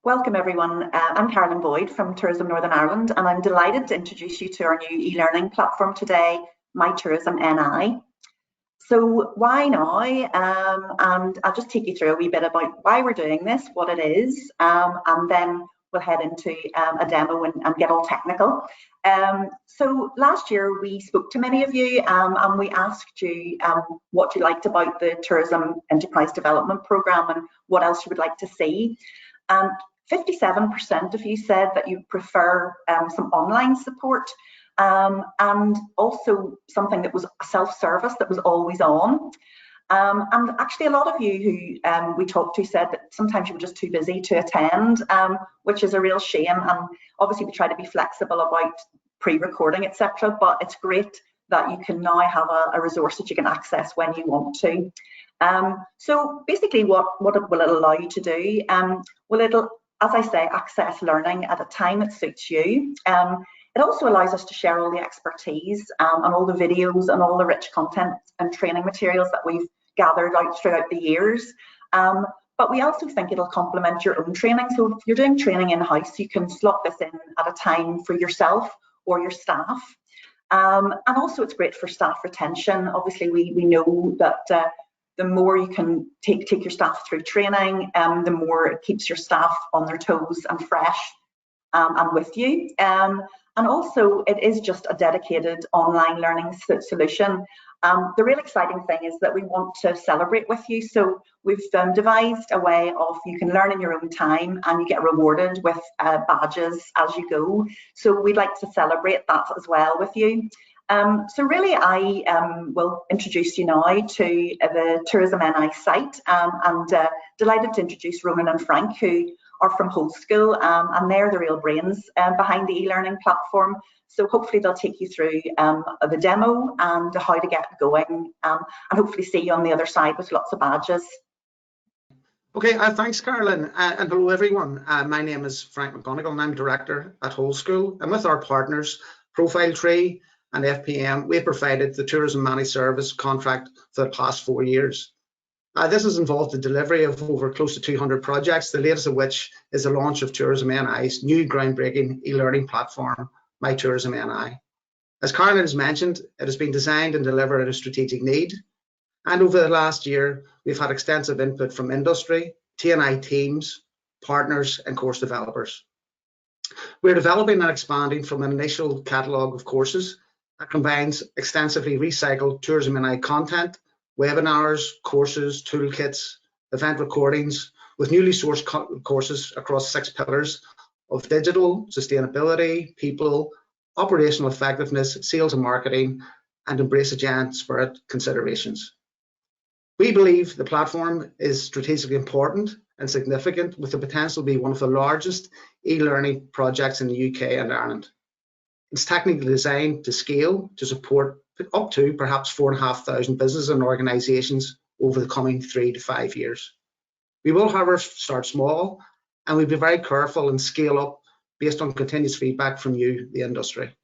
Welcome everyone. I'm Carolyn Boyd from Tourism Northern Ireland, and I'm delighted to introduce you to our new e-learning platform today, MyTourismNI. So why now? And I'll just take you through a wee bit about why we're doing this, what it is, and then we'll head into a demo and get all technical. So last year we spoke to many of you and we asked you what you liked about the Tourism Enterprise Development Programme and what else you would like to see. And 57% of you said that you prefer some online support and also something that was self-service, that was always on. And actually a lot of you who we talked to said that sometimes you were just too busy to attend, which is a real shame. And obviously we try to be flexible about pre-recording, etc. But it's great that you can now have a resource that you can access when you want to. So basically what will it allow you to do? Well, it'll, as I say, access learning at a time that suits you. It also allows us to share all the expertise and all the videos and all the rich content and training materials that we've gathered out throughout the years. But we also think it'll complement your own training. So if you're doing training in-house, you can slot this in at a time for yourself or your staff. And also it's great for staff retention. Obviously, we know that the more you can take your staff through training, the more it keeps your staff on their toes and fresh and with you. And also it is just a dedicated online learning solution. The real exciting thing is that we want to celebrate with you. So we've devised a way of you can learn in your own time and you get rewarded with badges as you go. So we'd like to celebrate that as well with you. So really I will introduce you now to the TourismNI site and delighted to introduce Ronan and Frank, who are from Whole School, and they're the real brains behind the e-learning platform. So hopefully they'll take you through the demo and how to get going, and hopefully see you on the other side with lots of badges. Okay, thanks Carolyn, and hello everyone. My name is Frank McGonigal and I'm Director at Whole School, and with our partners Profile Tree and FPM, we have provided the Tourism Managed Service contract for the past 4 years. This has involved the delivery of over close to 200 projects, the latest of which is the launch of TourismNI's new groundbreaking e-learning platform, MyTourismNI. As Carolyn has mentioned, it has been designed and delivered at a strategic need. And over the last year, we've had extensive input from industry, TNI teams, partners, and course developers. We're developing and expanding from an initial catalogue of courses that combines extensively recycled TourismNI content, webinars, courses, toolkits, event recordings, with newly sourced courses across 6 pillars of digital, sustainability, people, operational effectiveness, sales and marketing, and embrace a giant spirit considerations. We believe the platform is strategically important and significant, with the potential to be one of the largest e-learning projects in the UK and Ireland. It's technically designed to scale to support up to perhaps 4,500 businesses and organisations over the coming 3 to 5 years. We will, however, start small, and we'll be very careful and scale up based on continuous feedback from you, the industry.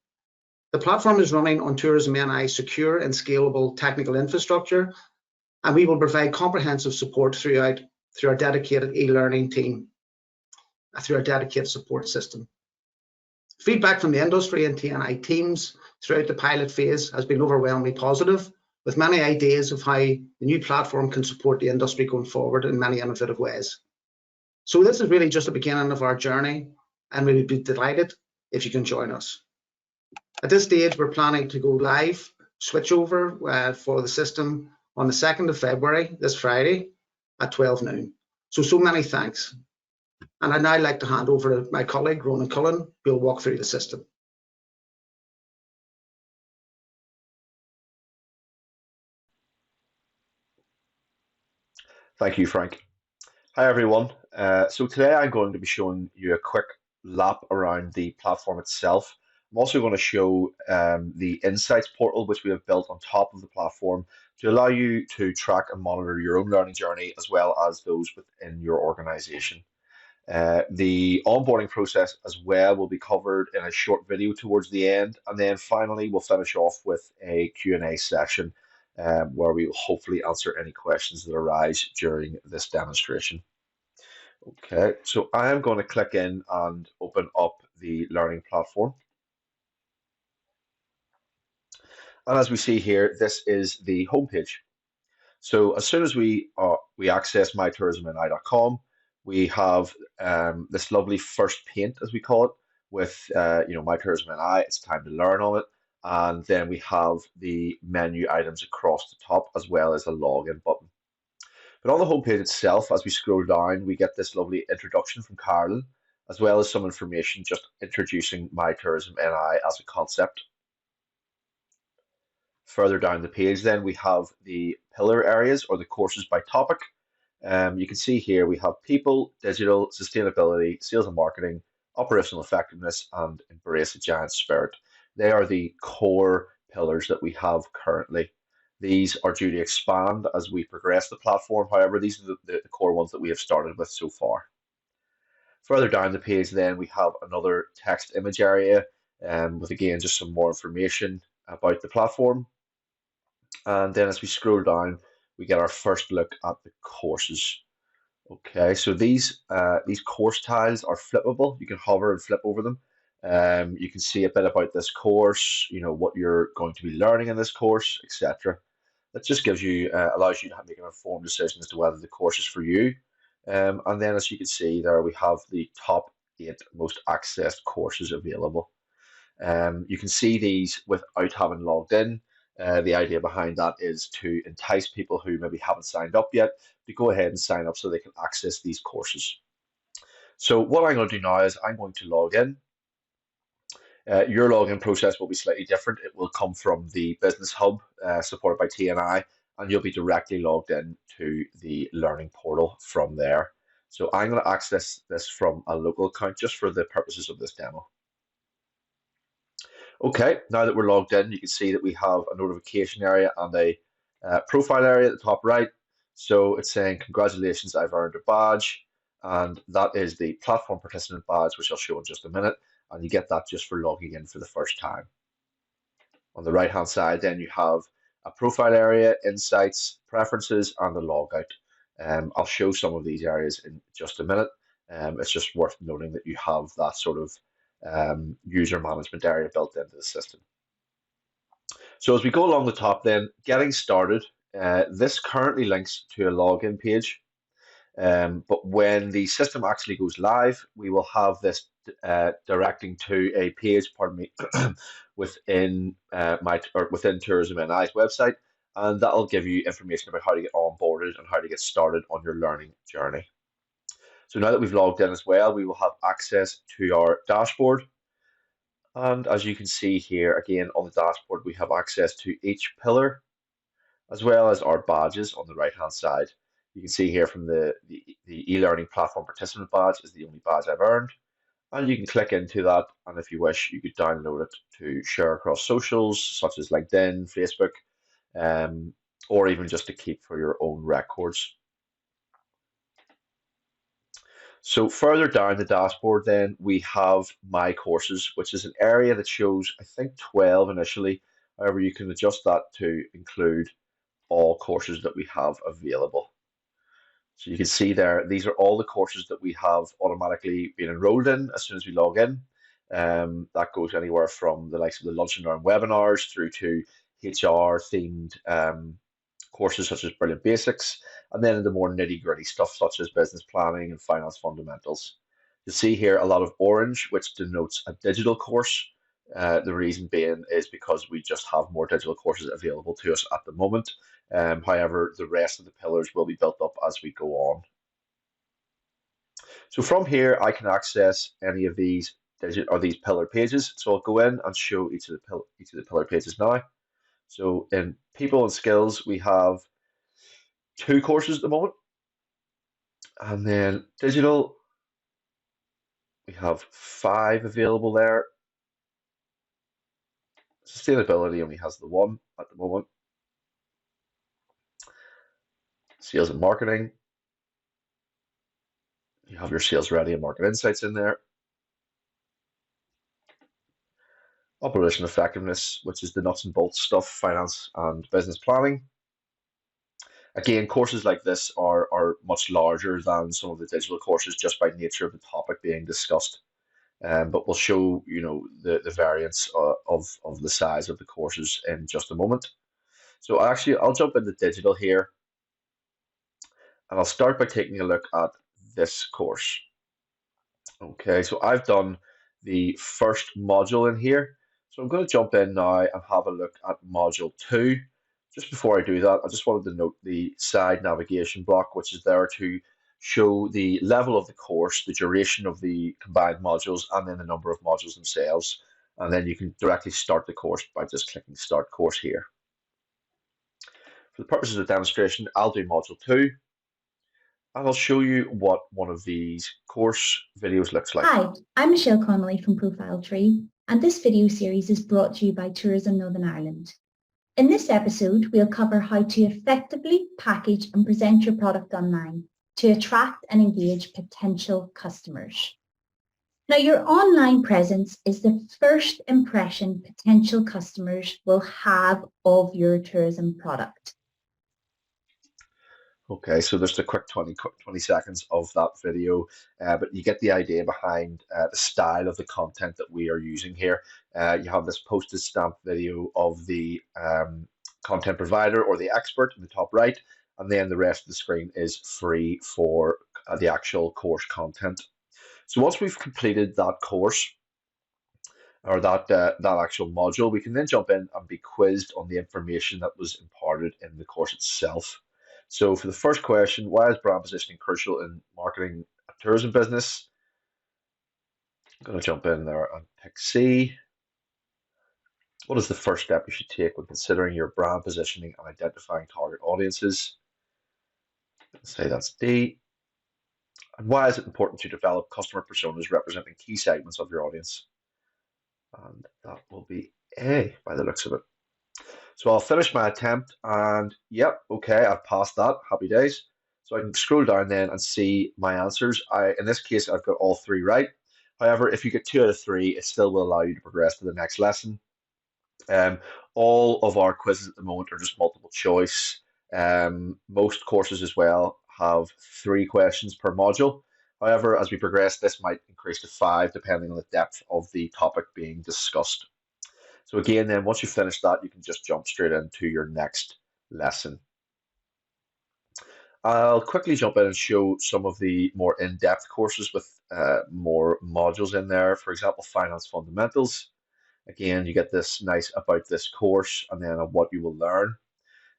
The platform is running on TourismNI's secure and scalable technical infrastructure, and we will provide comprehensive support through our dedicated e-learning team, through our dedicated support system. Feedback from the industry and TNI teams throughout the pilot phase has been overwhelmingly positive, with many ideas of how the new platform can support the industry going forward in many innovative ways. So this is really just the beginning of our journey, and we would be delighted if you can join us. At this stage, we're planning to go live, switch over for the system on the 2nd of February, this Friday, at 12 noon. So many thanks. And I'd now like to hand over to my colleague, Ronan Cullen, who will walk through the system. Thank you, Frank. Hi, everyone. So today I'm going to be showing you a quick lap around the platform itself. I'm also going to show the Insights portal, which we have built on top of the platform to allow you to track and monitor your own learning journey as well as those within your organization. The onboarding process as well will be covered in a short video towards the end, and then finally we'll finish off with a Q&A session where we will hopefully answer any questions that arise during this demonstration. Okay, so I am going to click in and open up the learning platform. And as we see here, this is the homepage. So as soon as we access MyTourismNI.com, we have this lovely first paint, as we call it, with My Tourism NI. It's time to learn on it, and then we have the menu items across the top as well as a login button. But on the homepage itself, as we scroll down, we get this lovely introduction from Carolyn, as well as some information just introducing MyTourismNI as a concept. Further down the page, then we have the pillar areas or the courses by topic. You can see here we have people, digital, sustainability, sales and marketing, operational effectiveness, and embrace a giant spirit. They are the core pillars that we have currently. These are due to expand as we progress the platform. However, these are the core ones that we have started with so far. Further down the page, then we have another text image area with again just some more information about the platform. And then as we scroll down, we get our first look at the courses. Okay, so these course tiles are flippable. You can hover and flip over them. You can see a bit about this course, what you're going to be learning in this course, etc. That just gives you, allows you to make an informed decision as to whether the course is for you. And then as you can see there, we have the top 8 most accessed courses available. You can see these without having logged in. The idea behind that is to entice people who maybe haven't signed up yet to go ahead and sign up so they can access these courses. So what I'm going to do now is I'm going to log in. Your login process will be slightly different. It will come from the Business Hub supported by TNI, and you'll be directly logged in to the learning portal from there. So I'm going to access this from a local account just for the purposes of this demo. Okay, now that we're logged in, you can see that we have a notification area and a profile area at the top right. So it's saying, congratulations, I've earned a badge. And that is the platform participant badge, which I'll show in just a minute. And you get that just for logging in for the first time. On the right-hand side, then you have a profile area, insights, preferences, and the logout. I'll show some of these areas in just a minute. It's just worth noting that you have that sort of user management area built into the system. So as we go along the top then, getting started, this currently links to a login page. But when the system actually goes live, we will have this directing to a page, pardon me, within within Tourism NI's website, and that'll give you information about how to get onboarded and how to get started on your learning journey. So now that we've logged in as well, we will have access to our dashboard. And as you can see here, again, on the dashboard, we have access to each pillar, as well as our badges on the right-hand side. You can see here from the e-learning platform participant badge is the only badge I've earned. And you can click into that, and if you wish, you could download it to share across socials, such as LinkedIn, Facebook, or even just to keep for your own records. So further down the dashboard then we have My Courses, which is an area that shows, I think, 12 initially. However, you can adjust that to include all courses that we have available. So you can see there, these are all the courses that we have automatically been enrolled in as soon as we log in. That goes anywhere from the likes of the Lunch and Learn webinars through to HR themed courses such as Brilliant Basics, and then the more nitty-gritty stuff such as business planning and finance fundamentals. You see here a lot of orange, which denotes a digital course. The reason being is because we just have more digital courses available to us at the moment. However, the rest of the pillars will be built up as we go on. So from here, I can access any of these these pillar pages. So I'll go in and show each of the pillar pages now. So in people and skills, we have 2 courses at the moment. And then digital, we have 5 available there. Sustainability only has the 1 at the moment. Sales and marketing, you have your sales ready and market insights in there. Operational effectiveness, which is the nuts and bolts stuff, finance and business planning. Again, courses like this are much larger than some of the digital courses just by nature of the topic being discussed. But we'll show the variance of the size of the courses in just a moment. So I'll jump into digital here, and I'll start by taking a look at this course. Okay, so I've done the first module in here. So I'm going to jump in now and have a look at module 2. Just before I do that, I just wanted to note the side navigation block, which is there to show the level of the course, the duration of the combined modules, and then the number of modules themselves. And then you can directly start the course by just clicking Start Course here. For the purposes of demonstration, I'll do module 2. And I'll show you what one of these course videos looks like. Hi, I'm Michelle Connolly from Profile Tree, and this video series is brought to you by Tourism Northern Ireland. In this episode, we'll cover how to effectively package and present your product online to attract and engage potential customers. Now, your online presence is the first impression potential customers will have of your tourism product. Okay, so there's a quick 20 seconds of that video, but you get the idea behind the style of the content that we are using here. You have this postage stamp video of the content provider or the expert in the top right, and then the rest of the screen is free for the actual course content. So once we've completed that course, or that actual module, we can then jump in and be quizzed on the information that was imparted in the course itself. So for the first question, why is brand positioning crucial in marketing a tourism business? I'm going to jump in there and pick C. What is the first step you should take when considering your brand positioning and identifying target audiences? Let's say that's D. And why is it important to develop customer personas representing key segments of your audience? And that will be A by the looks of it. So I'll finish my attempt, and yep, okay, I've passed that. Happy days. So I can scroll down then and see my answers. In this case, I've got all 3 right. However, if you get 2 out of 3, it still will allow you to progress to the next lesson. All of our quizzes at the moment are just multiple choice. Most courses as well have 3 questions per module. However, as we progress, this might increase to 5 depending on the depth of the topic being discussed. So again, then once you finish that, you can just jump straight into your next lesson. I'll quickly jump in and show some of the more in-depth courses with more modules in there. For example, Finance Fundamentals. Again, you get this nice about this course and then what you will learn.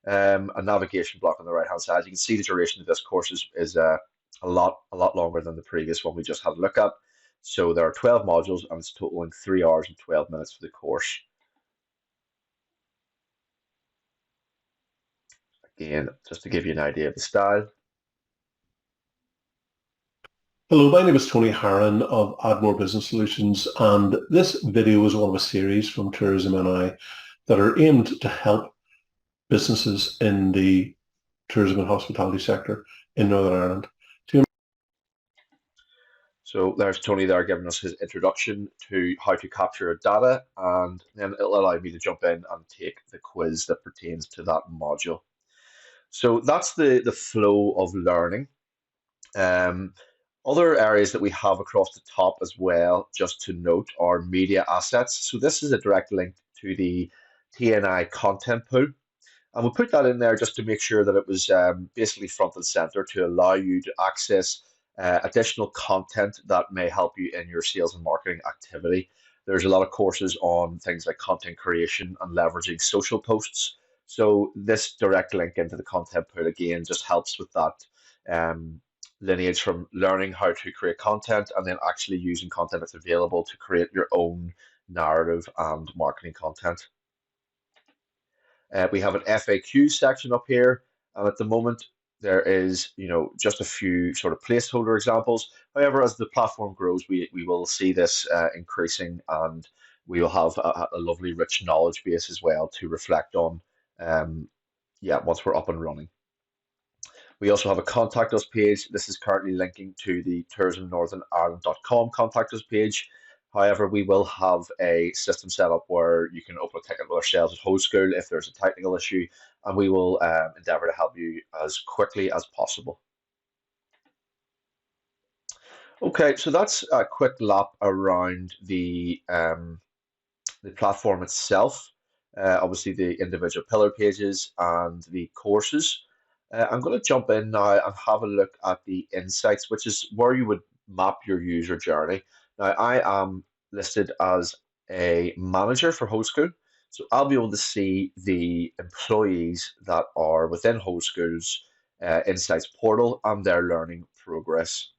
A navigation block on the right-hand side. You can see the duration of this course is a lot longer than the previous one we just had a look at. So there are 12 modules and it's totaling 3 hours and 12 minutes for the course. Again, just to give you an idea of the style. Hello, my name is Tony Harron of Add More Business Solutions, and this video is one of a series from TourismNI that are aimed to help businesses in the tourism and hospitality sector in Northern Ireland. So there's Tony there giving us his introduction to how to capture data, and then it'll allow me to jump in and take the quiz that pertains to that module. So that's the flow of learning. Other areas that we have across the top as well, just to note, are media assets. So this is a direct link to the TNI content pool. And we'll put that in there just to make sure that it was basically front and center to allow you to access additional content that may help you in your sales and marketing activity. There's a lot of courses on things like content creation and leveraging social posts. So this direct link into the content pool again just helps with that lineage from learning how to create content and then actually using content that's available to create your own narrative and marketing content. We have an FAQ section up here, and at the moment there is, just a few sort of placeholder examples. However, as the platform grows, we will see this increasing, and we will have a lovely rich knowledge base as well to reflect on once we're up and running. We also have a contact us page. This is currently linking to the tourismnorthernireland.com contact us page. However, we will have a system set up where you can open a ticket with ourselves at Whole School if there's a technical issue, and we will endeavour to help you as quickly as possible. Okay, so that's a quick lap around the platform itself. Obviously the individual pillar pages and the courses. I'm going to jump in now and have a look at the insights, which is where you would map your user journey. Now, I am listed as a manager for Whole School, so I'll be able to see the employees that are within Whole School's insights portal and their learning progress.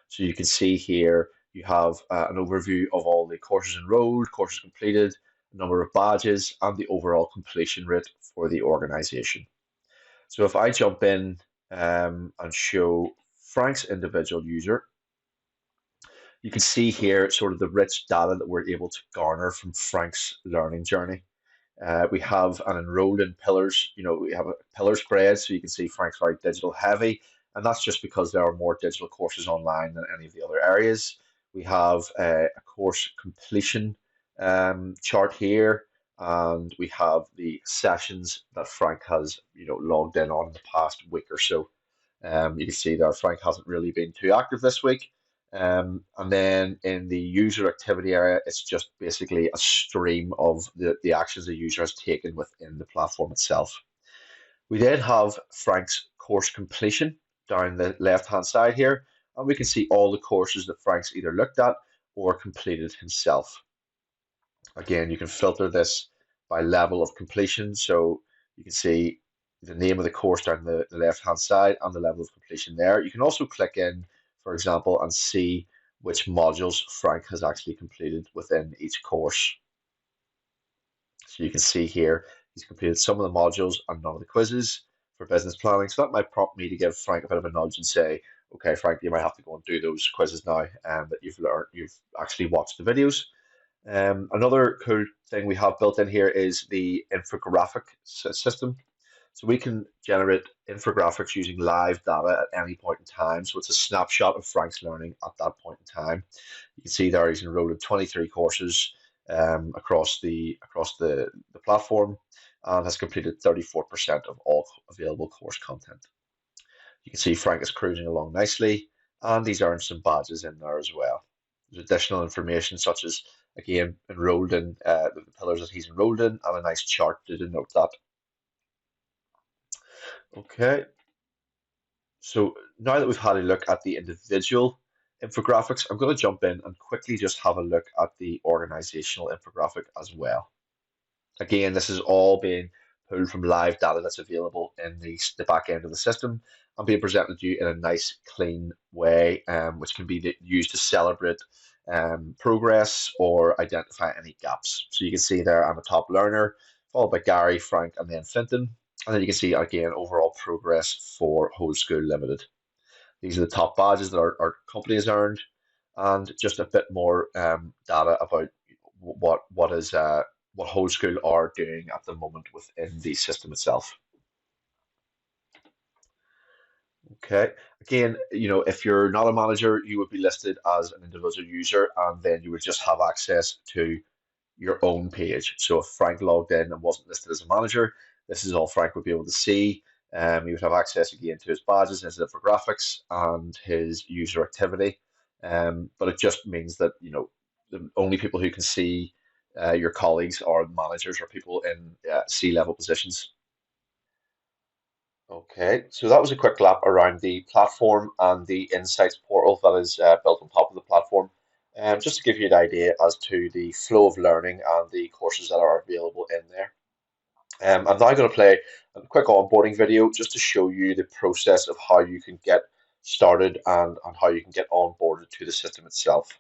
So you can see here you have an overview of all the courses enrolled, courses completed, number of badges, and the overall completion rate for the organization. So if I jump in and show Frank's individual user, you can see here sort of the rich data that we're able to garner from Frank's learning journey. We have an enrolled in pillars, we have a pillar spread, so you can see Frank's very digital heavy, and that's just because there are more digital courses online than any of the other areas. We have a course completion chart here, and we have the sessions that Frank has logged in on the past week or so. You can see there Frank hasn't really been too active this week. And then in the user activity area, it's just basically a stream of the actions the user has taken within the platform itself. We then have Frank's course completion down the left hand side here, and we can see all the courses that Frank's either looked at or completed himself. Again, you can filter this by level of completion, so you can see the name of the course down the left hand side and the level of completion there. You can also click in, for example, and see which modules Frank has actually completed within each course. So you can see here he's completed some of the modules and none of the quizzes for business planning. So that might prompt me to give Frank a bit of a nudge and say, okay, Frank, you might have to go and do those quizzes now that you've actually watched the videos. Another cool thing we have built in here is the infographic system. So we can generate infographics using live data at any point in time. So it's a snapshot of Frank's learning at that point in time. You can see there he's enrolled in 23 courses across the platform and has completed 34% of all available course content. You can see Frank is cruising along nicely, and he's earned some badges in there as well. There's additional information such as, again, enrolled in the pillars that he's enrolled in, and a nice chart to denote that. Okay, so now that we've had a look at the individual infographics, I'm going to jump in and quickly just have a look at the organizational infographic as well. Again, this is all being pulled from live data that's available in the back end of the system and being presented to you in a nice, clean way, which can be used to celebrate progress or identify any gaps. So you can see there I'm a top learner, followed by Gary, Frank, and then Finton. And then you can see, again, overall progress for Whole School Limited. These are the top badges that our company has earned, and just a bit more data about what Whole School are doing at the moment within the system itself. Okay, again, if you're not a manager, you would be listed as an individual user, and then you would just have access to your own page. So if Frank logged in and wasn't listed as a manager, this is all Frank would be able to see. He would have access again to his badges, his infographics, and his user activity. But it just means that the only people who can see your colleagues are managers or people in C-level positions. Okay, so that was a quick lap around the platform and the Insights portal that is built on top of the platform. Just to give you an idea as to the flow of learning and the courses that are available in there. I'm now going to play a quick onboarding video just to show you the process of how you can get started and how you can get onboarded to the system itself.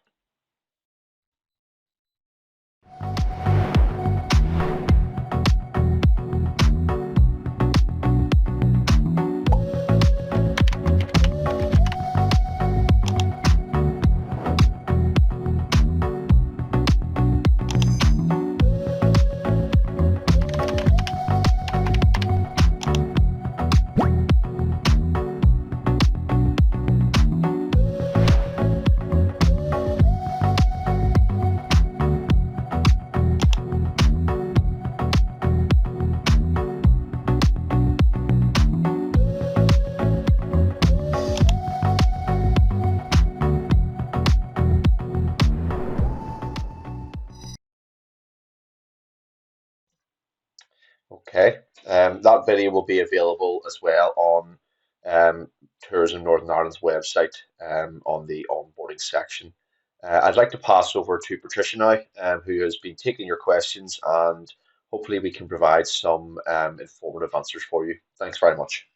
Okay, that video will be available as well on Tourism Northern Ireland's website on the onboarding section. I'd like to pass over to Patricia now, who has been taking your questions, and hopefully we can provide some informative answers for you. Thanks very much.